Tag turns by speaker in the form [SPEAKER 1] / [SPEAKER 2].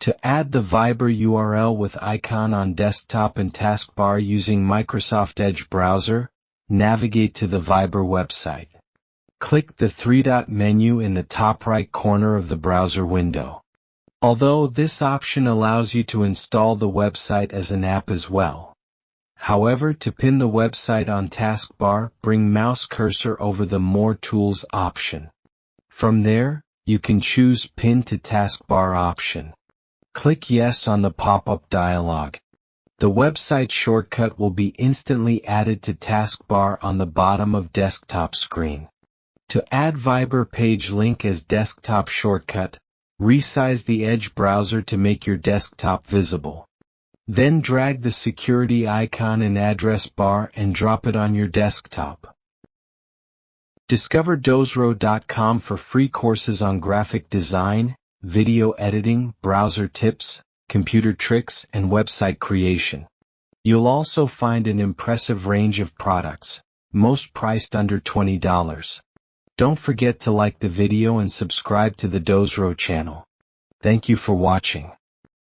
[SPEAKER 1] To add the Viber URL with icon on desktop and taskbar using Microsoft Edge browser, navigate to the Viber website. Click the three-dot menu in the top right corner of the browser window. Although this option allows you to install the website as an app as well. However, to pin the website on taskbar, bring mouse cursor over the More Tools option. From there, you can choose Pin to Taskbar option. Click Yes on the pop-up dialog. The website shortcut will be instantly added to taskbar on the bottom of desktop screen. To add Viber page link as desktop shortcut, resize the Edge browser to make your desktop visible. Then drag the security icon in address bar and drop it on your desktop. Discover dozro.com for free courses on graphic design, video editing, browser tips, computer tricks, and website creation. You'll also find an impressive range of products, most priced under $20. Don't forget to like the video and subscribe to the Dozro channel. Thank you for watching.